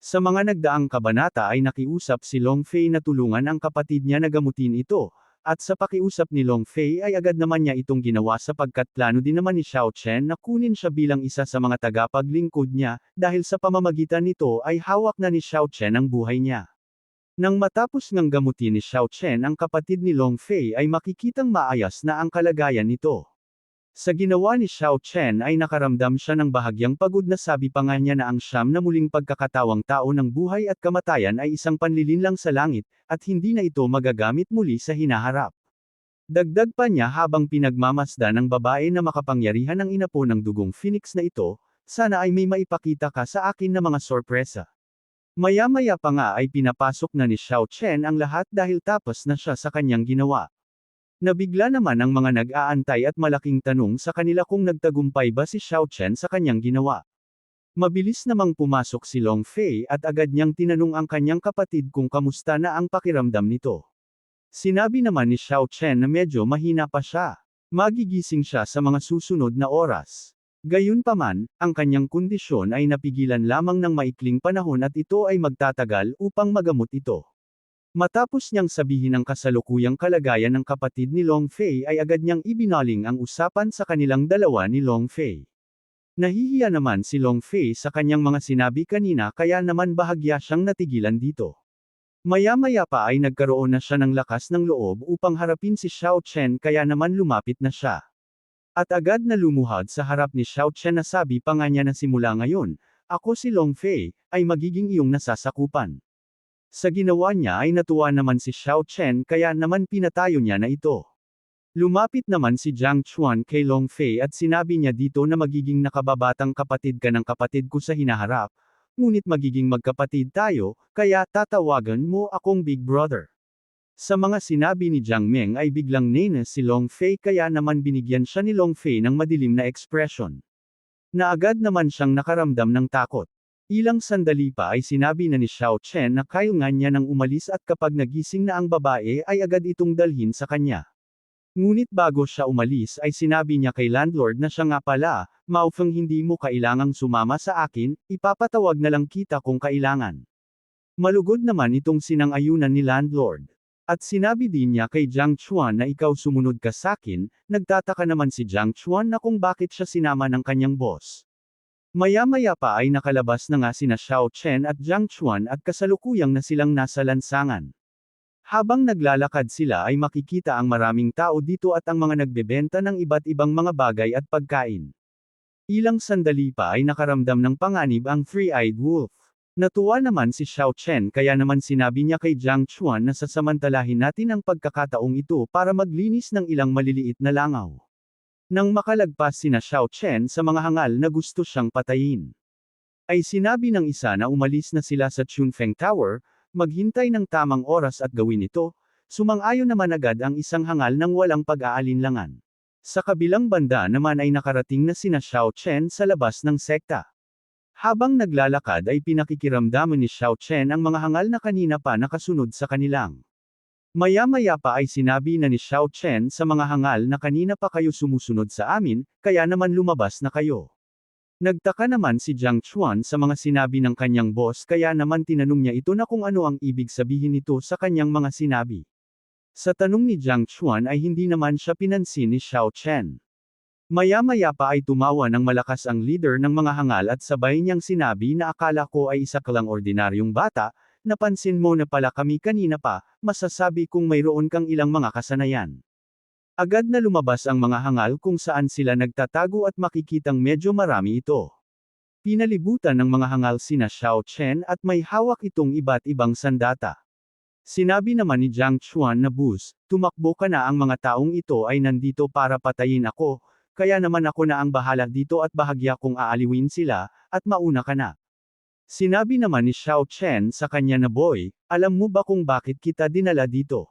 Sa mga nagdaang kabanata ay nakiusap si Long Fei na tulungan ang kapatid niya na gamutin ito, at sa pakiusap ni Long Fei ay agad naman niya itong ginawa sapagkat plano din naman ni Xiao Chen na kunin siya bilang isa sa mga tagapaglingkod niya, dahil sa pamamagitan nito ay hawak na ni Xiao Chen ang buhay niya. Nang matapos ngang gamutin ni Xiao Chen ang kapatid ni Long Fei ay makikitang maayos na ang kalagayan nito. Sa ginawa ni Xiao Chen ay nakaramdam siya ng bahagyang pagod na sabi pa nga niya na ang siyam na muling pagkakatawang tao ng buhay at kamatayan ay isang panlilinlang sa langit, at hindi na ito magagamit muli sa hinaharap. Dagdag pa niya habang pinagmamasdan ng babae na makapangyarihan ng inapo ng dugong phoenix na ito, sana ay may maipakita ka sa akin na mga sorpresa. Maya-maya pa nga ay pinapasok na ni Xiao Chen ang lahat dahil tapos na siya sa kanyang ginawa. Nabigla naman ang mga nag-aantay at malaking tanong sa kanila kung nagtagumpay ba si Xiao Chen sa kanyang ginawa. Mabilis namang pumasok si Long Fei at agad niyang tinanong ang kanyang kapatid kung kamusta na ang pakiramdam nito. Sinabi naman ni Xiao Chen na medyo mahina pa siya. Magigising siya sa mga susunod na oras. Gayunpaman, ang kanyang kondisyon ay napigilan lamang ng maikling panahon at ito ay magtatagal upang magamot ito. Matapos niyang sabihin ang kasalukuyang kalagayan ng kapatid ni Long Fei ay agad niyang ibinaling ang usapan sa kanilang dalawa ni Long Fei. Nahihiya naman si Long Fei sa kanyang mga sinabi kanina kaya naman bahagya siyang natigilan dito. Maya-maya pa ay nagkaroon na siya ng lakas ng loob upang harapin si Xiao Chen kaya naman lumapit na siya. At agad na lumuhad sa harap ni Xiao Chen na sabi pa nga niya na simula ngayon, ako si Long Fei, ay magiging iyong nasasakupan. Sa ginawa niya ay natuwa naman si Xiao Chen kaya naman pinatayo niya na ito. Lumapit naman si Jiang Chuan kay Long Fei at sinabi niya dito na magiging nakababatang kapatid ka ng kapatid ko sa hinaharap, ngunit magiging magkapatid tayo, kaya tatawagan mo akong Big Brother. Sa mga sinabi ni Jiang Meng ay biglang nanas si Long Fei kaya naman binigyan siya ni Long Fei ng madilim na ekspresyon. Na agad naman siyang nakaramdam ng takot. Ilang sandali pa ay sinabi na ni Xiao Chen na kailangan niya nang umalis at kapag nagising na ang babae ay agad itong dalhin sa kanya. Ngunit bago siya umalis ay sinabi niya kay landlord na siya nga pala, maufang hindi mo kailangang sumama sa akin, ipapatawag na lang kita kung kailangan. Malugod naman itong sinang-ayunan ni landlord. At sinabi din niya kay Jiang Chuan na ikaw sumunod ka sakin, nagtataka naman si Jiang Chuan na kung bakit siya sinama ng kanyang boss. Maya-maya pa ay nakalabas na nga sina Xiao Chen at Jiang Chuan at kasalukuyang na silang nasa lansangan. Habang naglalakad sila ay makikita ang maraming tao dito at ang mga nagbebenta ng iba't ibang mga bagay at pagkain. Ilang sandali pa ay nakaramdam ng panganib ang three-eyed wolf. Natuwa naman si Xiao Chen kaya naman sinabi niya kay Jiang Chuan na sasamantalahin natin ang pagkakataong ito para maglinis ng ilang maliliit na langaw. Nang makalagpas sina Xiao Chen sa mga hangal na gusto siyang patayin, ay sinabi ng isa na umalis na sila sa Chunfeng Tower, maghintay ng tamang oras at gawin ito, sumang-ayon naman agad ang isang hangal ng walang pag-aalinlangan. Sa kabilang banda naman ay nakarating na sina Xiao Chen sa labas ng sekta. Habang naglalakad ay pinakikiramdaman ni Xiao Chen ang mga hangal na kanina pa nakasunod sa kanilang. Maya-maya pa ay sinabi na ni Xiao Chen sa mga hangal na kanina pa kayo sumusunod sa amin, kaya naman lumabas na kayo. Nagtaka naman si Jiang Chuan sa mga sinabi ng kanyang boss kaya naman tinanong niya ito na kung ano ang ibig sabihin nito sa kanyang mga sinabi. Sa tanong ni Jiang Chuan ay hindi naman siya pinansin ni Xiao Chen. Maya-maya pa ay tumawa ng malakas ang leader ng mga hangal at sabay niyang sinabi na akala ko ay isa ka lang ordinaryong bata, napansin mo na pala kami kanina pa, masasabi kung mayroon kang ilang mga kasanayan. Agad na lumabas ang mga hangal kung saan sila nagtatago at makikitang medyo marami ito. Pinalibutan ng mga hangal sina Xiao Chen at may hawak itong iba't ibang sandata. Sinabi naman ni Jiang Chuan na bus, tumakbo ka na ang mga taong ito ay nandito para patayin ako, kaya naman ako na ang bahala dito at bahagya kong aaliwin sila, at mauna ka na. Sinabi naman ni Xiao Chen sa kanya na boy, alam mo ba kung bakit kita dinala dito?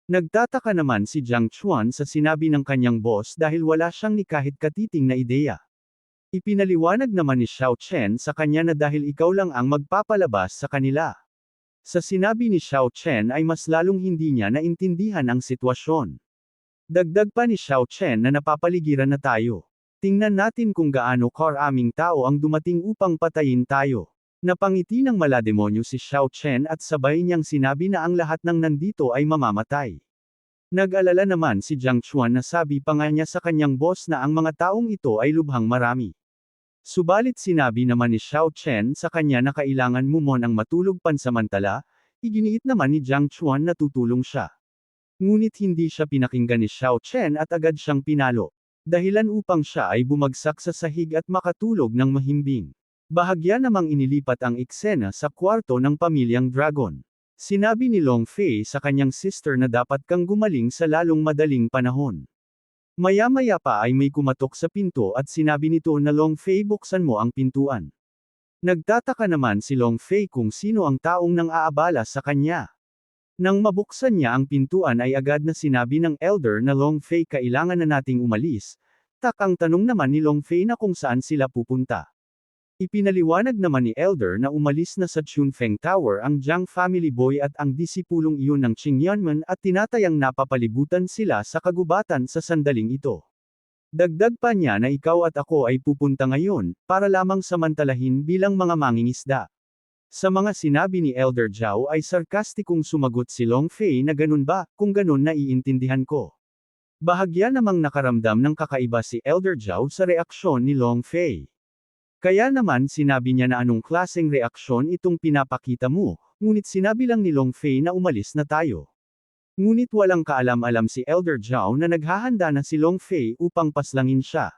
Nagtataka naman si Jiang Chuan sa sinabi ng kanyang boss dahil wala siyang ni kahit katiting na ideya. Ipinaliwanag naman ni Xiao Chen sa kanya na dahil ikaw lang ang magpapalabas sa kanila. Sa sinabi ni Xiao Chen ay mas lalong hindi niya naintindihan ang sitwasyon. Dagdag pa ni Xiao Chen na napapaligiran na tayo. Tingnan natin kung gaano karaming tao ang dumating upang patayin tayo. Napangiti ng malademonyo si Xiao Chen at sabay niyang sinabi na ang lahat ng nandito ay mamamatay. Nag-alala naman si Jiang Chuan na sabi pa nga niya sa kanyang boss na ang mga taong ito ay lubhang marami. Subalit sinabi naman ni Xiao Chen sa kanya na kailangan muna ang matulog pansamantala, iginiit naman ni Jiang Chuan na tutulong siya. Ngunit hindi siya pinakinggan ni Xiao Chen at agad siyang pinalo. Dahilan upang siya ay bumagsak sa sahig at makatulog ng mahimbing. Bahagya namang inilipat ang eksena sa kwarto ng pamilyang Dragon. Sinabi ni Long Fei sa kanyang sister na dapat kang gumaling sa lalong madaling panahon. Maya-maya pa ay may kumatok sa pinto at sinabi nito na Long Fei buksan mo ang pintuan. Nagtataka naman si Long Fei kung sino ang taong nang aabala sa kanya. Nang mabuksan niya ang pintuan ay agad na sinabi ng elder na Long Fei kailangan na nating umalis. Takang tanong naman ni Long Fei na kung saan sila pupunta. Ipinaliwanag naman ni Elder na umalis na sa Chunfeng Tower ang Jiang family boy at ang disipulong iyon ng Qing Yanman at tinatayang napapalibutan sila sa kagubatan sa sandaling ito. Dagdag pa niya na ikaw at ako ay pupunta ngayon, para lamang samantalahin bilang mga mangingisda. Sa mga sinabi ni Elder Zhao ay sarkastikong sumagot si Long Fei na ganun ba, kung ganun naiintindihan ko. Bahagya namang nakaramdam ng kakaiba si Elder Zhao sa reaksyon ni Long Fei. Kaya naman sinabi niya na anong klaseng reaksyon itong pinapakita mo, ngunit sinabi lang ni Long Fei na umalis na tayo. Ngunit walang kaalam-alam si Elder Zhao na naghahanda na si Long Fei upang paslangin siya.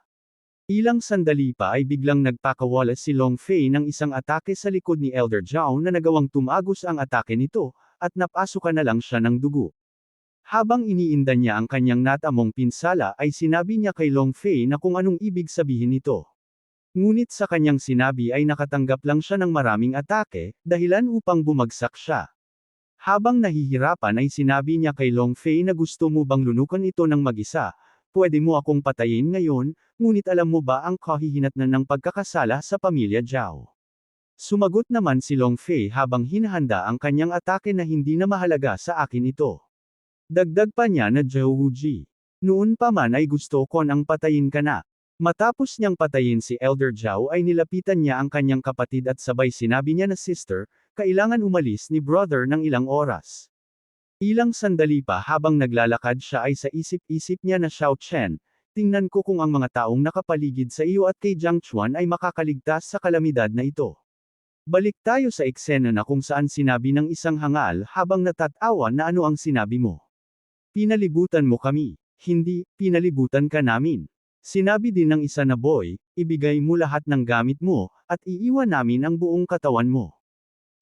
Ilang sandali pa ay biglang nagpakawala si Long Fei ng isang atake sa likod ni Elder Zhao na nagawang tumagos ang atake nito, at napasukan na lang siya ng dugo. Habang iniinda niya ang kanyang natamong pinsala ay sinabi niya kay Long Fei na kung anong ibig sabihin nito. Ngunit sa kanyang sinabi ay nakatanggap lang siya ng maraming atake, dahilan upang bumagsak siya. Habang nahihirapan ay sinabi niya kay Long Fei na gusto mo bang lunukan ito ng mag-isa, pwede mo akong patayin ngayon, ngunit alam mo ba ang kahihinatnan ng pagkakasala sa pamilya Zhao? Sumagot naman si Long Fei habang hinahanda ang kanyang atake na hindi na mahalaga sa akin ito. Dagdag pa niya na Zhao Wuji. Noon pa man ay gusto ko nang patayin ka na. Matapos niyang patayin si Elder Zhao ay nilapitan niya ang kanyang kapatid at sabay sinabi niya na sister, kailangan umalis ni brother ng ilang oras. Ilang sandali pa habang naglalakad siya ay sa isip-isip niya na Xiao Chen, tingnan ko kung ang mga taong nakapaligid sa iyo at kay Jiang Chuan ay makakaligtas sa kalamidad na ito. Balik tayo sa eksena na kung saan sinabi ng isang hangal habang natatawa na ano ang sinabi mo. Pinalibutan mo kami. Hindi, pinalibutan ka namin. Sinabi din ng isa na boy, ibigay mo lahat ng gamit mo, at iiwan namin ang buong katawan mo.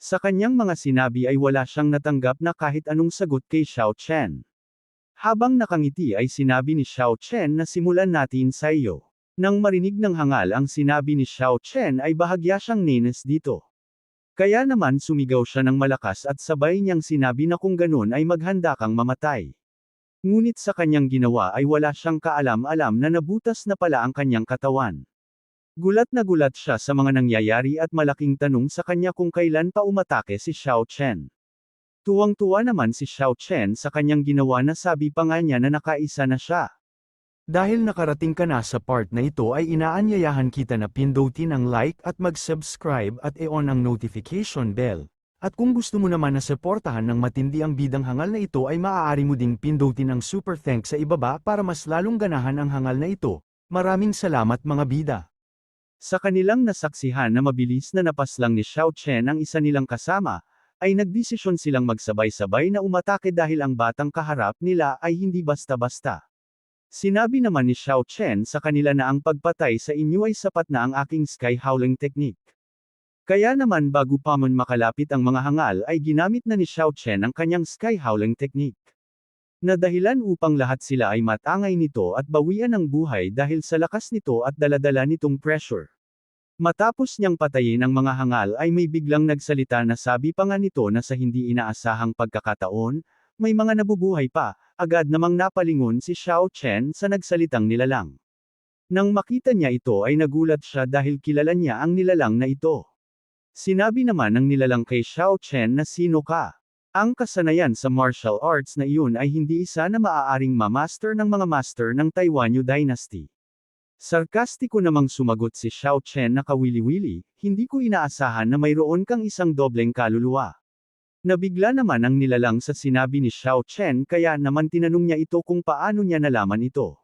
Sa kanyang mga sinabi ay wala siyang natanggap na kahit anong sagot kay Xiao Chen. Habang nakangiti ay sinabi ni Xiao Chen na simulan natin sa iyo. Nang marinig ng hangal ang sinabi ni Xiao Chen ay bahagya siyang nenes dito. Kaya naman sumigaw siya ng malakas at sabay niyang sinabi na kung ganun ay maghanda kang mamatay. Ngunit sa kanyang ginawa ay wala siyang kaalam-alam na nabutas na pala ang kanyang katawan. Gulat na gulat siya sa mga nangyayari at malaking tanong sa kanya kung kailan pa umatake si Xiao Chen. Tuwang-tuwa naman si Xiao Chen sa kanyang ginawa na sabi pa nga niya na nakaisa na siya. Dahil nakarating ka na sa part na ito ay inaanyayahan kita na pindutin ang like at mag-subscribe at i-on ang notification bell. At kung gusto mo naman na suportahan ng matindi ang bidang hangal na ito ay maaari mo ding pindutin ang super thanks sa ibaba para mas lalong ganahan ang hangal na ito. Maraming salamat mga bida. Sa kanilang nasaksihan na mabilis na napaslang ni Xiao Chen ang isa nilang kasama, ay nagdesisyon silang magsabay-sabay na umatake dahil ang batang kaharap nila ay hindi basta-basta. Sinabi naman ni Xiao Chen sa kanila na ang pagpatay sa inyo ay sapat na ang aking sky howling technique. Kaya naman bago pa man makalapit ang mga hangal ay ginamit na ni Xiao Chen ang kanyang sky howling technique. Na dahilan upang lahat sila ay matangay nito at bawian ng buhay dahil sa lakas nito at daladala nitong pressure. Matapos niyang patayin ang mga hangal ay may biglang nagsalita na sabi pa nga nito na sa hindi inaasahang pagkakataon, may mga nabubuhay pa, agad namang napalingon si Xiao Chen sa nagsalitang nilalang. Nang makita niya ito ay nagulat siya dahil kilala niya ang nilalang na ito. Sinabi naman ng nilalang kay Xiao Chen na sino ka. Ang kasanayan sa martial arts na iyon ay hindi isa na maaaring ma-master ng mga master ng Taiwanyo Dynasty. Sarkastiko namang sumagot si Xiao Chen na kawili-wili, hindi ko inaasahan na mayroon kang isang dobleng kaluluwa. Nabigla naman ang nilalang sa sinabi ni Xiao Chen kaya naman tinanong niya ito kung paano niya nalaman ito.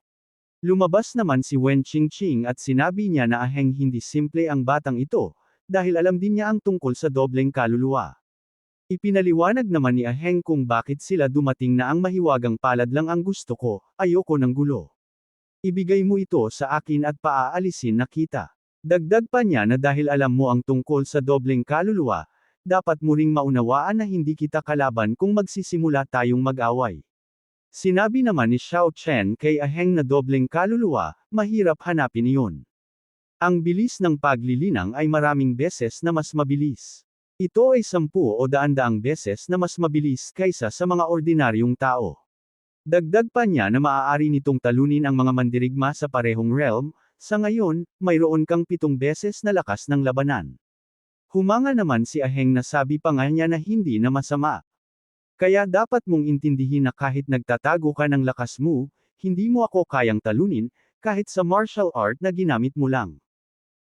Lumabas naman si Wen Qingqing at sinabi niya na aheng hindi simple ang batang ito, dahil alam din niya ang tungkol sa dobleng kaluluwa. Ipinaliwanag naman ni Aheng kung bakit sila dumating na ang mahiwagang palad lang ang gusto ko, ayoko ng gulo. Ibigay mo ito sa akin at paaalisin na kita. Dagdag pa niya na dahil alam mo ang tungkol sa dobleng kaluluwa, dapat mo ring maunawaan na hindi kita kalaban kung magsisimula tayong mag-away. Sinabi naman ni Xiao Chen kay Aheng na dobleng kaluluwa, mahirap hanapin iyon. Ang bilis ng paglilinang ay maraming beses na mas mabilis. Ito ay 10 o daan-daang beses na mas mabilis kaysa sa mga ordinaryong tao. Dagdag pa niya na maaari nitong talunin ang mga mandirigma sa parehong realm, sa ngayon, mayroon kang 7 beses na lakas ng labanan. Humanga naman si Aheng na sabi pa nga niya na hindi na masama. Kaya dapat mong intindihin na kahit nagtatago ka ng lakas mo, hindi mo ako kayang talunin, kahit sa martial art na ginamit mo lang.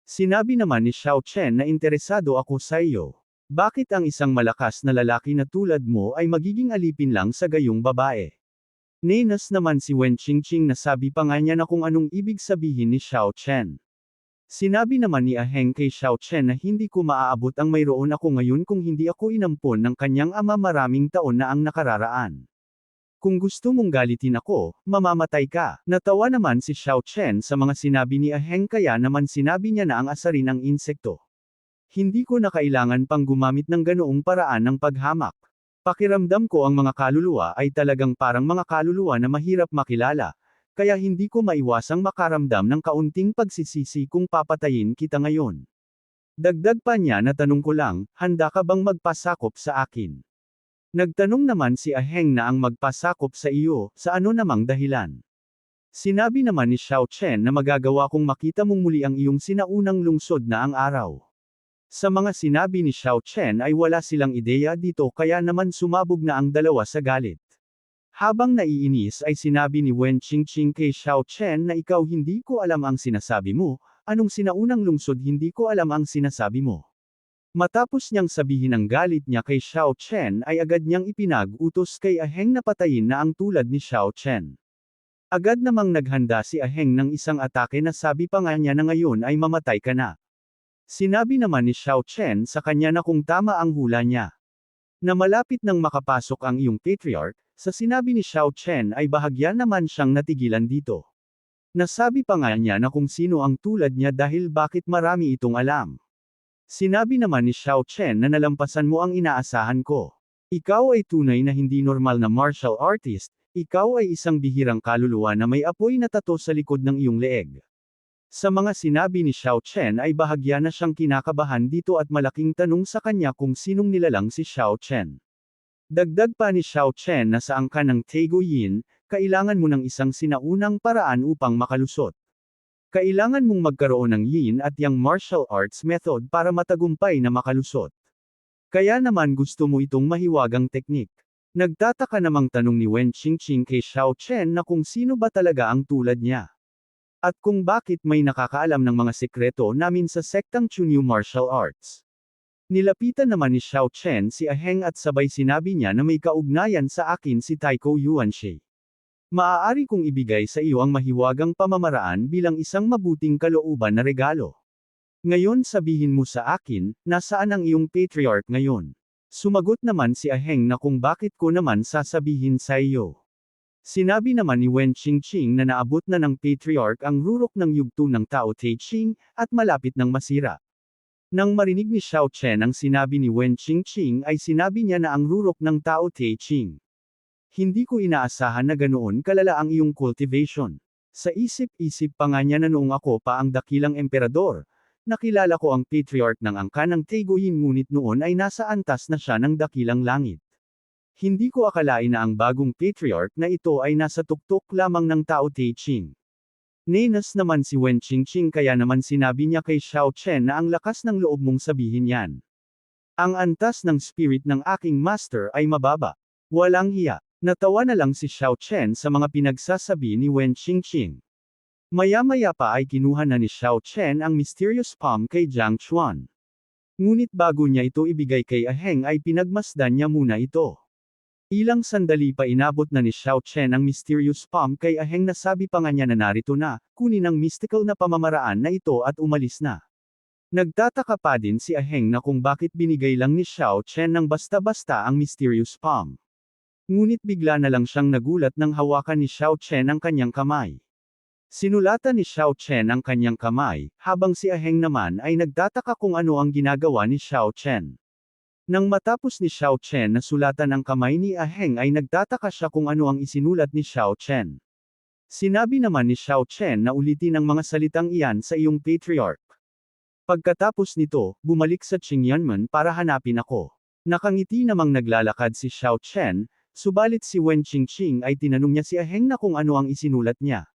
Sinabi naman ni Xiao Chen na interesado ako sa iyo. Bakit ang isang malakas na lalaki na tulad mo ay magiging alipin lang sa gayong babae? Nenas naman si Wen Qingqing na sabi pa nga niya na kung anong ibig sabihin ni Xiao Chen. Sinabi naman ni Aheng kay Xiao Chen na hindi ko maaabot ang mayroon ako ngayon kung hindi ako inampon ng kanyang ama maraming taon na ang nakararaan. Kung gusto mong galitin ako, mamamatay ka. Natawa naman si Xiao Chen sa mga sinabi ni Aheng kaya naman sinabi niya na ang asarin ang insekto. Hindi ko na kailangan pang gumamit ng ganoong paraan ng paghamak. Pakiramdam ko ang mga kaluluwa ay talagang parang mga kaluluwa na mahirap makilala. Kaya hindi ko maiwasang makaramdam ng kaunting pagsisisi kung papatayin kita ngayon. Dagdag pa niya na tanong ko lang, handa ka bang magpasakop sa akin? Nagtanong naman si Aheng na ang magpasakop sa iyo, sa ano namang dahilan? Sinabi naman ni Xiao Chen na magagawa kong makita mong muli ang iyong sinaunang lungsod na ang araw. Sa mga sinabi ni Xiao Chen ay wala silang ideya dito kaya naman sumabog na ang dalawa sa galit. Habang naiinis ay sinabi ni Wen Qingqing kay Xiao Chen na ikaw hindi ko alam ang sinasabi mo, anong sinaunang lungsod hindi ko alam ang sinasabi mo. Matapos niyang sabihin ang galit niya kay Xiao Chen ay agad niyang ipinag-utos kay Aheng na patayin na ang tulad ni Xiao Chen. Agad namang naghanda si Aheng ng isang atake na sabi pa nga niya na ngayon ay mamatay ka na. Sinabi naman ni Xiao Chen sa kanya na kung tama ang hula niya. Na malapit nang makapasok ang iyong patriarch, sa sinabi ni Xiao Chen ay bahagya naman siyang natigilan dito. Nasabi pa nga niya na kung sino ang tulad niya dahil bakit marami itong alam. Sinabi naman ni Xiao Chen na nalampasan mo ang inaasahan ko. Ikaw ay tunay na hindi normal na martial artist, ikaw ay isang bihirang kaluluwa na may apoy na tato sa likod ng iyong leeg. Sa mga sinabi ni Xiao Chen ay bahagya na siyang kinakabahan dito at malaking tanong sa kanya kung sinong nilalang si Xiao Chen. Dagdag pa ni Xiao Chen na sa angka ng Taego Yin, kailangan mo ng isang sinaunang paraan upang makalusot. Kailangan mong magkaroon ng Yin at Yang martial arts method para matagumpay na makalusot. Kaya naman gusto mo itong mahiwagang teknik. Nagtataka namang tanong ni Wen Qingqing kay Xiao Chen na kung sino ba talaga ang tulad niya. At kung bakit may nakakaalam ng mga sekreto namin sa sektang Chunyu Martial Arts. Nilapitan naman ni Xiao Chen si Aheng at sabay sinabi niya na may kaugnayan sa akin si Taiko Yuanxi. Maaari kong ibigay sa iyo ang mahiwagang pamamaraan bilang isang mabuting kalooban na regalo. Ngayon sabihin mo sa akin, nasaan ang iyong patriarch ngayon? Sumagot naman si Aheng na kung bakit ko naman sasabihin sa iyo. Sinabi naman ni Wen Qingqing na naabot na ng patriarch ang rurok ng yugto ng Tao Te Ching, at malapit ng masira. Nang marinig ni Xiao Chen ang sinabi ni Wen Qingqing ay sinabi niya na ang rurok ng Tao Te Ching. Hindi ko inaasahan na ganoon kalala ang iyong cultivation. Sa isip-isip pa nga niya na noong ako pa ang dakilang emperador, nakilala ko ang patriarch ng angka ng Taego Yin ngunit noon ay nasa antas na siya ng dakilang langit. Hindi ko akalain na ang bagong patriarch na ito ay nasa tuktok lamang ng Tao Te Ching. Nenas naman si Wen Qingqing kaya naman sinabi niya kay Xiao Chen na ang lakas ng loob mong sabihin yan. Ang antas ng spirit ng aking master ay mababa. Walang hiya. Natawa na lang si Xiao Chen sa mga pinagsasabi ni Wen Qingqing. Maya-maya pa ay kinuha na ni Xiao Chen ang mysterious palm kay Jiang Chuan. Ngunit bago niya ito ibigay kay Aheng ay pinagmasdan niya muna ito. Ilang sandali pa inabot na ni Xiao Chen ang mysterious palm kay Aheng na sabi pa nga niya na narito na, kunin ang mystical na pamamaraan na ito at umalis na. Nagtataka pa din si Aheng na kung bakit binigay lang ni Xiao Chen ng basta-basta ang mysterious palm. Ngunit bigla na lang siyang nagulat nang hawakan ni Xiao Chen ang kanyang kamay. Sinulatan ni Xiao Chen ang kanyang kamay, habang si Aheng naman ay nagtataka kung ano ang ginagawa ni Xiao Chen. Nang matapos ni Xiao Chen na sulatan ang kamay ni Aheng ay nagtataka siya kung ano ang isinulat ni Xiao Chen. Sinabi naman ni Xiao Chen na ulitin ang mga salitang iyan sa iyong patriarch. Pagkatapos nito, bumalik sa Qingyanmen para hanapin ako. Nakangiti namang naglalakad si Xiao Chen, subalit si Wen Qingqing ay tinanong niya si Aheng na kung ano ang isinulat niya.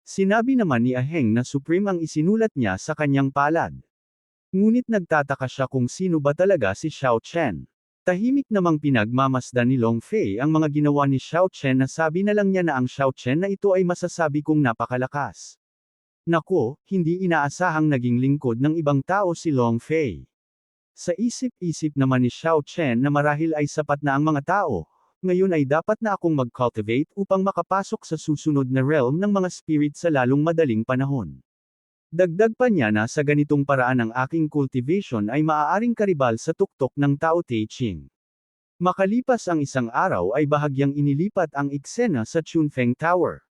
Sinabi naman ni Aheng na supreme ang isinulat niya sa kanyang palad. Ngunit nagtataka siya kung sino ba talaga si Xiao Chen. Tahimik namang pinagmamasdan ni Long Fei ang mga ginawa ni Xiao Chen na sabi na lang niya na ang Xiao Chen na ito ay masasabi kong napakalakas. Nako, hindi inaasahang naging lingkod ng ibang tao si Long Fei. Sa isip-isip naman ni Xiao Chen na marahil ay sapat na ang mga tao, ngayon ay dapat na akong mag-cultivate upang makapasok sa susunod na realm ng mga spirit sa lalong madaling panahon. Dagdag pa niya na sa ganitong paraan ang aking cultivation ay maaaring karibal sa tuktok ng Tao Te Ching. Makalipas ang isang araw ay bahagyang inilipat ang eksena sa Chunfeng Tower.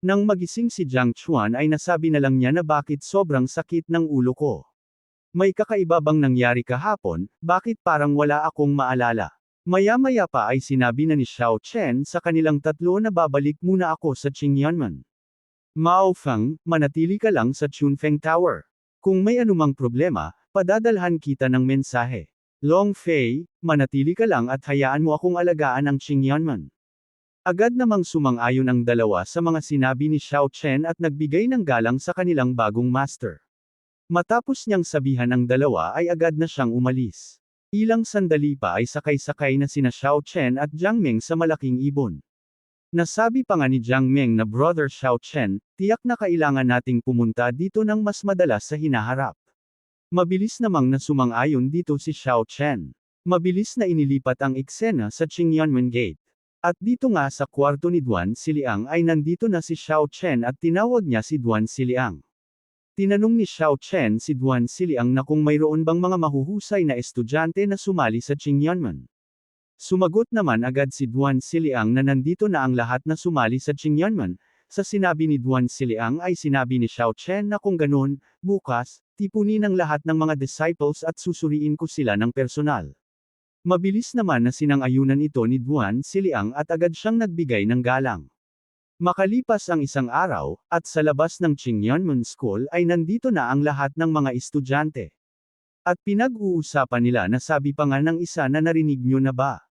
Nang magising si Jiang Chuan ay nasabi na lang niya na bakit sobrang sakit ng ulo ko. May kakaiba bang nangyari kahapon, bakit parang wala akong maalala? Maya-maya pa ay sinabi na ni Xiao Chen sa kanilang tatlo na babalik muna ako sa Qingyanmen. Mao Feng, manatili ka lang sa Chunfeng Tower. Kung may anumang problema, padadalhan kita ng mensahe. Long Fei, manatili ka lang at hayaan mo akong alagaan ang Qingyanmen. Agad namang sumang-ayon ang dalawa sa mga sinabi ni Xiao Chen at nagbigay ng galang sa kanilang bagong master. Matapos niyang sabihan ang dalawa ay agad na siyang umalis. Ilang sandali pa ay sakay-sakay na sina Xiao Chen at Jiang Meng sa malaking ibon. Nasabi pa nga ni Jiang Meng na Brother Xiao Chen, tiyak na kailangan nating pumunta dito ng mas madalas sa hinaharap. Mabilis namang nasumang-ayon dito si Xiao Chen. Mabilis na inilipat ang eksena sa Qingyanmen Gate. At dito nga sa kwarto ni Duan Siliang ay nandito na si Xiao Chen at tinawag niya si Duan Siliang. Tinanong ni Xiao Chen si Duan Siliang na kung mayroon bang mga mahuhusay na estudyante na sumali sa Qingyanmen. Sumagot naman agad si Duan Siliang na nandito na ang lahat na sumali sa Qingyanmen. Sa sinabi ni Duan Siliang ay sinabi ni Xiao Chen na kung ganun, bukas, tipunin ang lahat ng mga disciples at susuriin ko sila ng personal. Mabilis naman na sinang-ayunan ito ni Duan Siliang at agad siyang nagbigay ng galang. Makalipas ang isang araw, at sa labas ng Qingyanmen School ay nandito na ang lahat ng mga estudyante. At pinag-uusapan nila na sabi pa nga ng isa na narinig nyo na ba?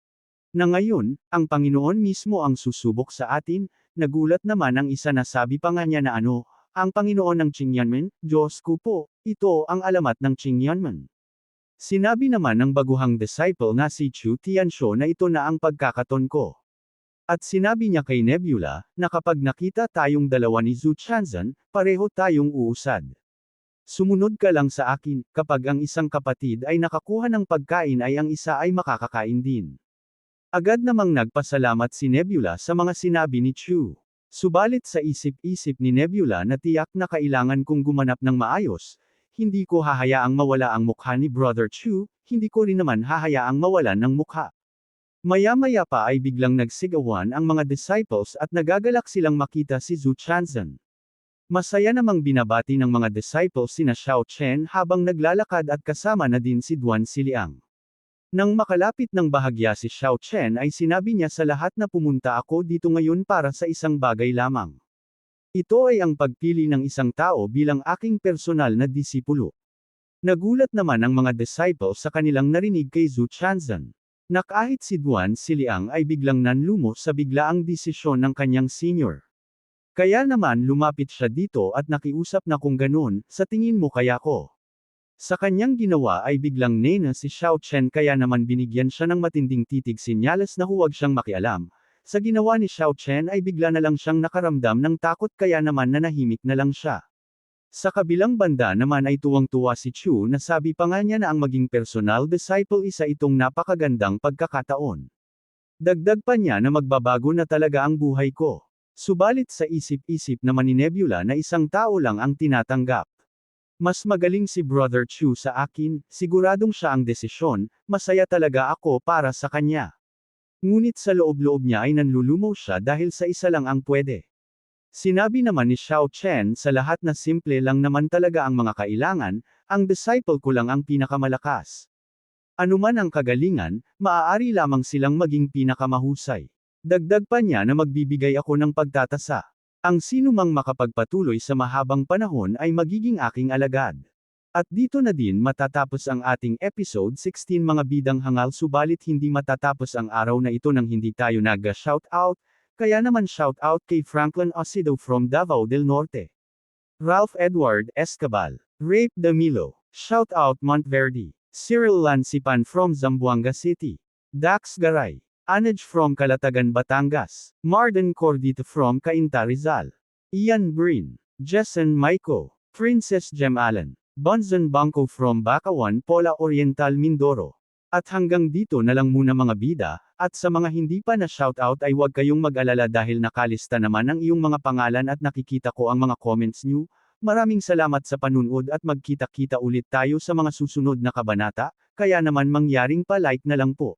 Na ngayon, ang Panginoon mismo ang susubok sa atin, nagulat naman ang isa na sabi pa nga niya na ano, ang Panginoon ng Qingyanmen, Diyos ko po, ito ang alamat ng Qingyanmen. Sinabi naman ng baguhang disciple na si Chu Tianxiu na ito na ang pagkakaton ko. At sinabi niya kay Nebula, na kapag nakita tayong dalawa ni Zhu Chanzan, pareho tayong uusad. Sumunod ka lang sa akin, kapag ang isang kapatid ay nakakuha ng pagkain ay ang isa ay makakakain din. Agad namang nagpasalamat si Nebula sa mga sinabi ni Chu. Subalit sa isip-isip ni Nebula na tiyak na kailangan kong gumanap ng maayos, hindi ko hahayaang mawala ang mukha ni Brother Chu, hindi ko rin naman hahayaang mawalan ng mukha. Maya-maya pa ay biglang nagsigawan ang mga disciples at nagagalak silang makita si Zhu Chanzan. Masaya namang binabati ng mga disciples sina Xiao Chen habang naglalakad at kasama na din si Duan Siliang. Nang makalapit ng bahagya si Xiao Chen ay sinabi niya sa lahat na pumunta ako dito ngayon para sa isang bagay lamang. Ito ay ang pagpili ng isang tao bilang aking personal na disipulo. Nagulat naman ang mga disciples sa kanilang narinig kay Zhu Chanzan. Na kahit si Duan Siliang ay biglang nanlumo sa biglaang desisyon ng kanyang senior. Kaya naman lumapit siya dito at nakiusap na kung ganun, sa tingin mo kaya ko. Sa kanyang ginawa ay biglang nena si Xiao Chen kaya naman binigyan siya ng matinding titig senyales na huwag siyang makialam. Sa ginawa ni Xiao Chen ay bigla na lang siyang nakaramdam ng takot kaya naman nanahimik na lang siya. Sa kabilang banda naman ay tuwang-tuwa si Chu na sabi pa nga niya na ang maging personal disciple isa itong napakagandang pagkakataon. Dagdag pa niya na magbabago na talaga ang buhay ko. Subalit sa isip-isip na maninebula na isang tao lang ang tinatanggap. Mas magaling si Brother Chu sa akin, siguradong siya ang desisyon, masaya talaga ako para sa kanya. Ngunit sa loob-loob niya ay nanlulumo siya dahil sa isa lang ang pwede. Sinabi naman ni Xiao Chen sa lahat na simple lang naman talaga ang mga kailangan, ang disciple ko lang ang pinakamalakas. Ano man ang kagalingan, maaari lamang silang maging pinakamahusay. Dagdag pa niya na magbibigay ako ng pagtatasa. Ang sinumang makapagpatuloy sa mahabang panahon ay magiging aking alagad. At dito na din matatapos ang ating episode 16 mga bidang hangal subalit hindi matatapos ang araw na ito nang hindi tayo nag-shoutout, kaya naman shoutout kay Franklin Ocido from Davao del Norte. Ralph Edward Escabal. Rape Damilo. Shoutout Monteverde. Cyril Lancipan from Zamboanga City. Dax Garay. Anaj from Calatagan Batangas. Marden Cordito from Cainta Rizal. Ian Brin. Jessen Maiko. Princess Gem Allen. Bunzan Bangko from Bakawan Pola Oriental Mindoro. At hanggang dito na lang muna mga bida, at sa mga hindi pa na shoutout ay huwag kayong mag-alala dahil nakalista naman ang iyong mga pangalan at nakikita ko ang mga comments nyo. Maraming salamat sa panunood at magkita-kita ulit tayo sa mga susunod na kabanata, kaya naman mangyaring pa-like na lang po.